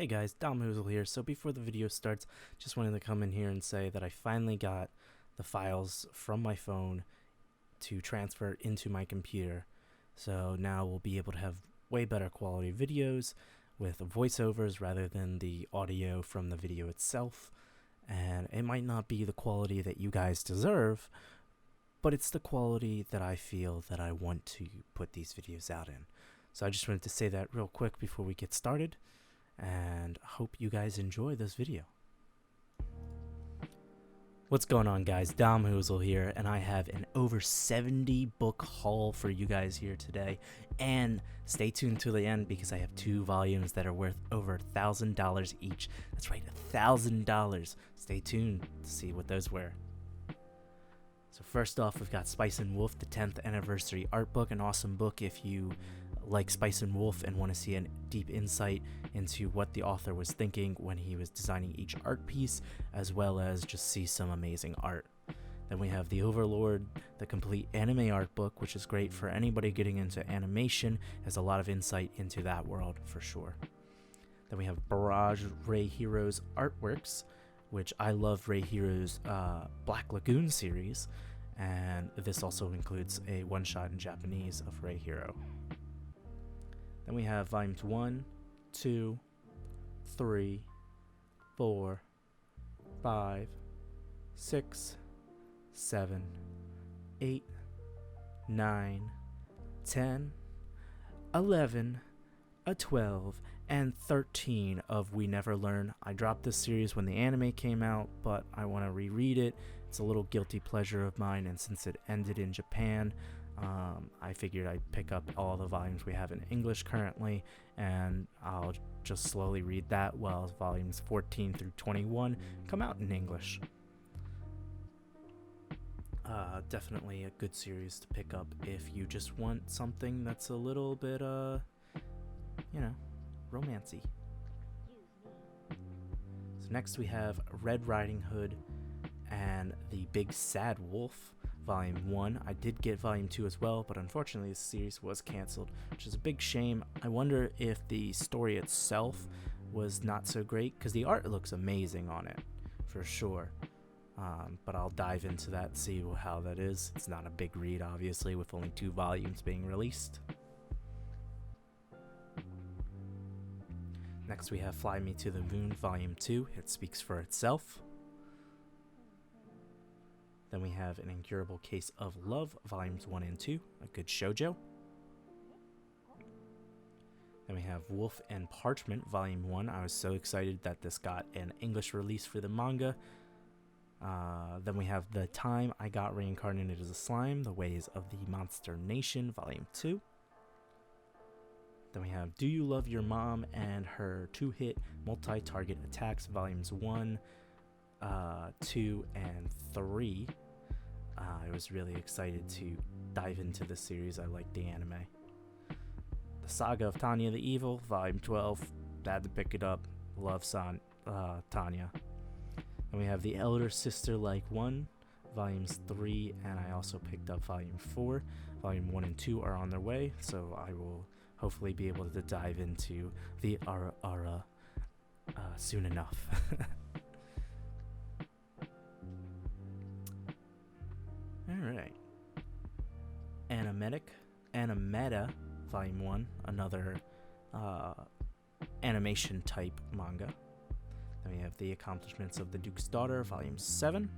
Hey guys, Dom here. So before the video starts, just wanted to come in here and say that I finally got the files from my phone to transfer into my computer. So now we'll be able to have way better quality videos with voiceovers rather than the audio from the video itself. And it might not be the quality that you guys deserve, but it's the quality that I feel that I want to put these videos out in. So I just wanted to say that real quick before we get started, and hope you guys enjoy this video. What's going on, guys? Dom here, and I have an over 70 book haul for you guys here today. And stay tuned to the end because I have 2 volumes that are worth over $1,000 each. That's right, $1,000. Stay tuned to see what those were. So first off, we've got Spice and Wolf, the 10th anniversary art book, an awesome book if you like Spice and Wolf and want to see a deep insight into what the author was thinking when he was designing each art piece, as well as just see some amazing art. Then we have the Overlord, the complete anime art book, which is great for anybody getting into animation, has a lot of insight into that world for sure. Then we have Barrage Ray Hero's artworks, which I love Ray Hero's Black Lagoon series, and this also includes a one-shot in Japanese of Ray Hero. Then we have volumes 1, 2, 3, 4, 5, 6, 7, 8, 9, 10, 11, 12, and 13 of We Never Learn. I dropped this series when the anime came out, but I want to reread it. It's a little guilty pleasure of mine, and since it ended in Japan, I figured I'd pick up all the volumes we have in English currently, and I'll just slowly read that while volumes 14 through 21 come out in English. Definitely a good series to pick up if you just want something that's a little bit, romancy. So next we have Red Riding Hood and the Big Sad Wolf, Volume 1. I did get Volume 2 as well, but unfortunately the series was cancelled, which is a big shame. I wonder if the story itself was not so great, because the art looks amazing on it, for sure. But I'll dive into that, see how that is. It's not a big read, obviously, with only 2 volumes being released. Next we have Fly Me to the Moon, Volume 2. It speaks for itself. Then we have An Incurable Case of Love, Volumes 1 and 2, a good shoujo. Then we have Wolf and Parchment, Volume 1. I was so excited that this got an English release for the manga. Then we have The Time I Got Reincarnated as a Slime, The Ways of the Monster Nation, Volume 2. Then we have Do You Love Your Mom and Her 2-Hit Multi-Target Attacks, Volumes 1, 2, and 3. I was really excited to dive into this series. I like the anime. The Saga of Tanya the Evil, Volume 12. Had to pick it up. Love Tanya. And we have The Elder Sister Like 1, Volumes 3, and I also picked up Volume 4. Volume 1 and 2 are on their way, so I will hopefully be able to dive into the Ara soon enough. Alright. Animeta, Volume 1, another animation type manga. Then we have The Accomplishments of the Duke's Daughter, Volume 7.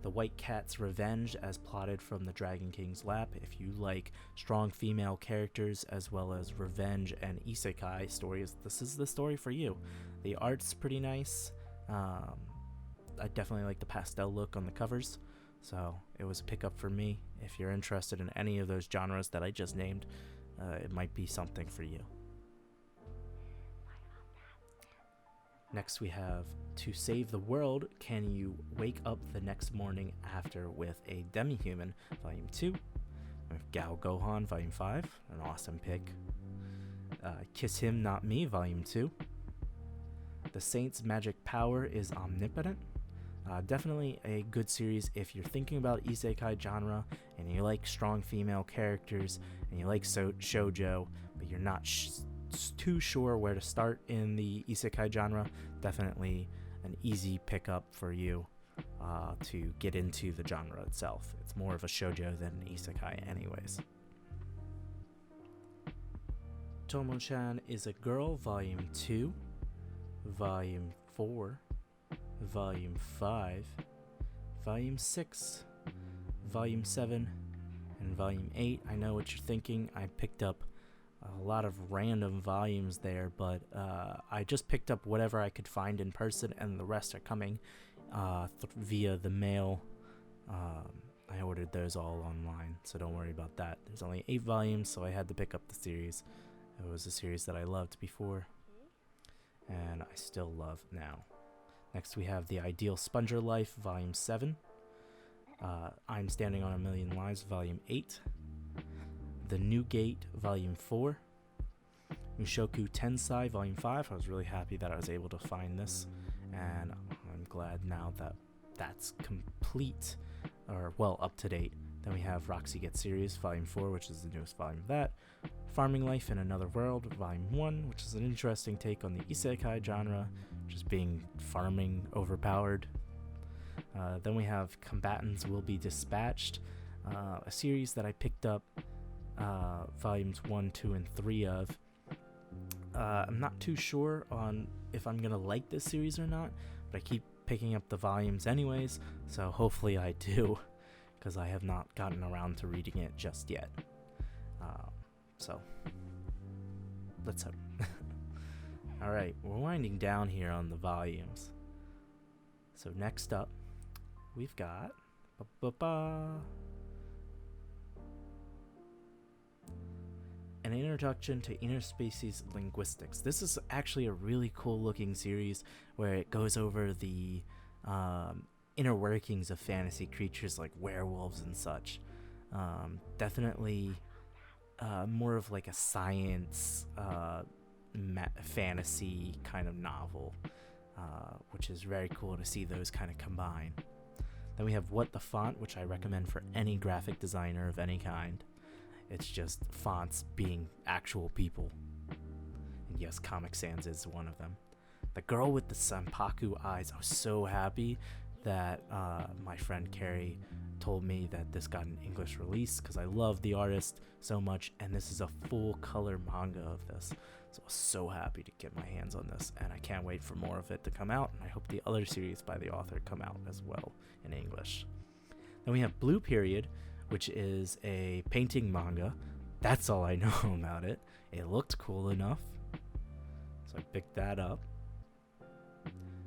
The White Cat's Revenge as plotted from the Dragon King's lap. If you like strong female characters as well as revenge and isekai stories, this is the story for you. The art's pretty nice. I definitely like the pastel look on the covers, so it was a pickup for me. If you're interested in any of those genres that I just named, it might be something for you. Next we have To Save the World, Can You Wake Up the Next Morning After with a Demi-Human, Volume 2. We have Gal Gohan, Volume 5, an awesome pick. Kiss Him Not Me, Volume 2. The Saint's Magic Power is Omnipotent. Definitely a good series if you're thinking about isekai genre and you like strong female characters and you like shoujo, but you're not too sure where to start in the isekai genre, definitely an easy pickup for you to get into the genre itself. It's more of a shoujo than an isekai anyways. Tomo-Chan is a Girl, Volume 2, Volume 4, Volume 5, Volume 6, Volume 7, and Volume 8. I know what you're thinking. I picked up a lot of random volumes there, but I just picked up whatever I could find in person, and the rest are coming via the mail. I ordered those all online, so don't worry about that. There's only 8 volumes, so I had to pick up the series. It was a series that I loved before, and I still love now. Next we have The Ideal Sponger Life, Volume 7. I'm Standing on a Million Lives, Volume 8. The New Gate, Volume 4. Mushoku Tensei, Volume 5. I was really happy that I was able to find this, and I'm glad now that that's complete, or well, up to date. Then we have Roxy Gets Serious, Volume 4, which is the newest volume of that. Farming Life in Another World, Volume 1, which is an interesting take on the isekai genre, just being farming overpowered. Then we have Combatants Will Be Dispatched, a series that I picked up Volumes 1, 2, and 3 of. I'm not too sure on if I'm going to like this series or not, but I keep picking up the volumes anyways, so hopefully I do, because I have not gotten around to reading it just yet. So, let's hope. Alright, we're winding down here on the volumes. So next up, we've got An Introduction to Interspecies Linguistics. This is actually a really cool looking series where it goes over the inner workings of fantasy creatures like werewolves and such. Definitely more of like a science fantasy kind of novel, which is very cool to see those kind of combine. Then we have What the Font, which I recommend for any graphic designer of any kind. It's just fonts being actual people. And yes, Comic Sans is one of them. The Girl with the Senpaku Eyes. I was so happy that my friend Carrie told me that this got an English release, because I love the artist so much, and this is a full color manga of this. So I was so happy to get my hands on this, and I can't wait for more of it to come out, and I hope the other series by the author come out as well in English. Then we have Blue Period, which is a painting manga. That's all I know about it. It looked cool enough, so I picked that up.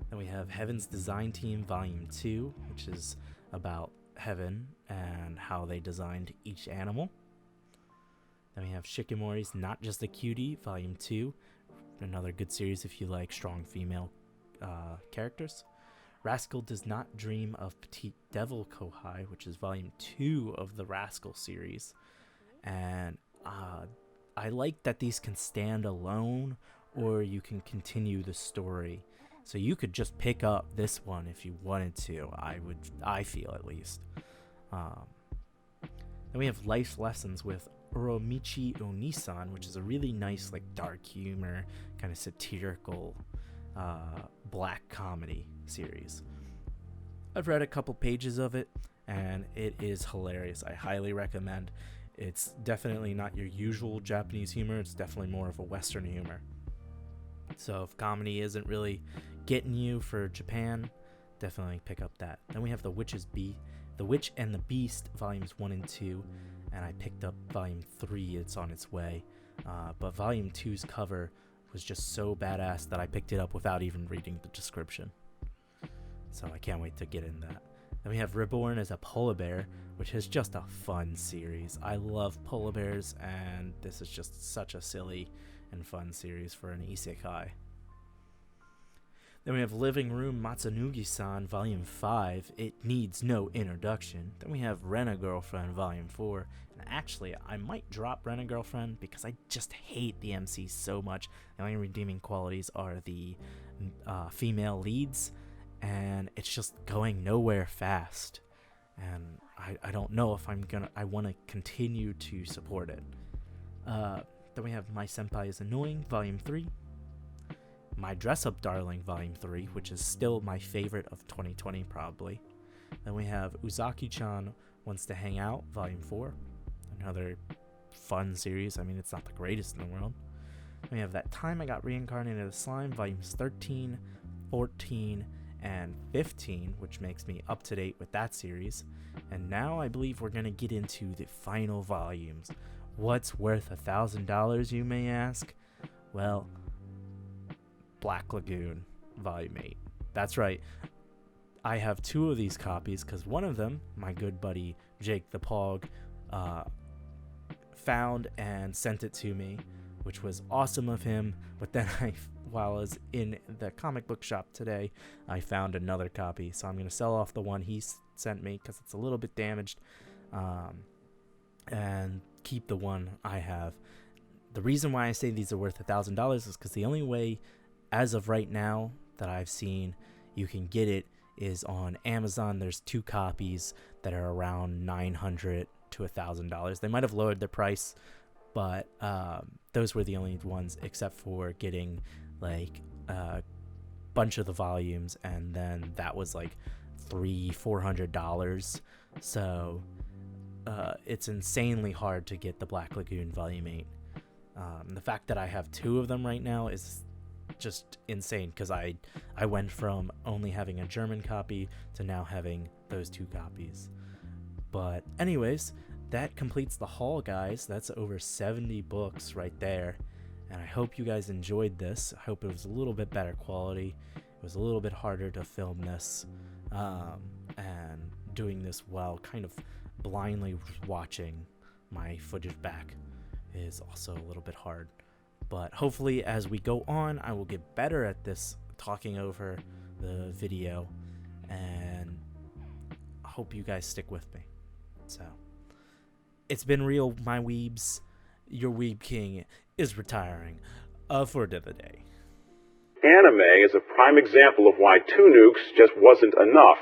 Then we have Heaven's Design Team Volume 2, which is about Heaven and how they designed each animal. Then we have Shikimori's Not Just a Cutie, Volume 2. Another good series if you like strong female characters. Rascal Does Not Dream of Petite Devil Kohai, which is Volume 2 of the Rascal series. And I like that these can stand alone, or you can continue the story. So you could just pick up this one if you wanted to. I feel at least. Then we have Life Lessons with Uromichi Onisan, which is a really nice, like, dark humor, kind of satirical black comedy series. I've read a couple pages of it, and it is hilarious. I highly recommend. It's definitely not your usual Japanese humor. It's definitely more of a Western humor. So if comedy isn't really getting you for Japan, definitely pick up that. Then we have The Witch and the Beast, Volumes 1 and 2, and I picked up Volume 3. It's on its way. But Volume 2's cover was just so badass that I picked it up without even reading the description. So I can't wait to get in that. Then we have Reborn as a Polar Bear, which is just a fun series. I love polar bears, and this is just such a silly and fun series for an isekai. Then we have Living Room Matsunugi-san, Volume 5. It needs no introduction. Then we have Rent-A-Girlfriend, Volume 4. And actually, I might drop Rent-A-Girlfriend because I just hate the MC so much. The only redeeming qualities are the female leads, and it's just going nowhere fast. And I don't know if I want to continue to support it. Then we have My Senpai is Annoying, Volume 3. My Dress Up Darling, Volume 3, which is still my favorite of 2020, probably. Then we have Uzaki-chan Wants to Hang Out, Volume 4. Another fun series. I mean, it's not the greatest in the world. We have That Time I Got Reincarnated as Slime, Volumes 13, 14, and 15, which makes me up to date with that series. And now I believe we're going to get into the final volumes. What's worth $1,000, you may ask? Well, Black Lagoon, Volume 8. That's right. I have 2 of these copies because one of them, my good buddy Jake the Pog, found and sent it to me, which was awesome of him. But then while I was in the comic book shop today, I found another copy. So I'm going to sell off the one he sent me because it's a little bit damaged, and keep the one I have. The reason why I say these are worth $1,000 is because the only way, as of right now, that I've seen you can get it is on Amazon. There's 2 copies that are around $900 to $1,000. They might have lowered their price, but those were the only ones, except for getting like a bunch of the volumes, and then that was like $300-400. So it's insanely hard to get the Black Lagoon Volume 8. The fact that I have 2 of them right now is just insane, because I went from only having a German copy to now having those 2 copies. But anyways, that completes the haul, guys. That's over 70 books right there, and I hope you guys enjoyed this. I hope it was a little bit better quality. It was a little bit harder to film this, and doing this while kind of blindly watching my footage back is also a little bit hard. But hopefully as we go on, I will get better at this, talking over the video, and I hope you guys stick with me. So, it's been real, my weebs. Your Weeb King is retiring for the day. Anime is a prime example of why 2 nukes just wasn't enough.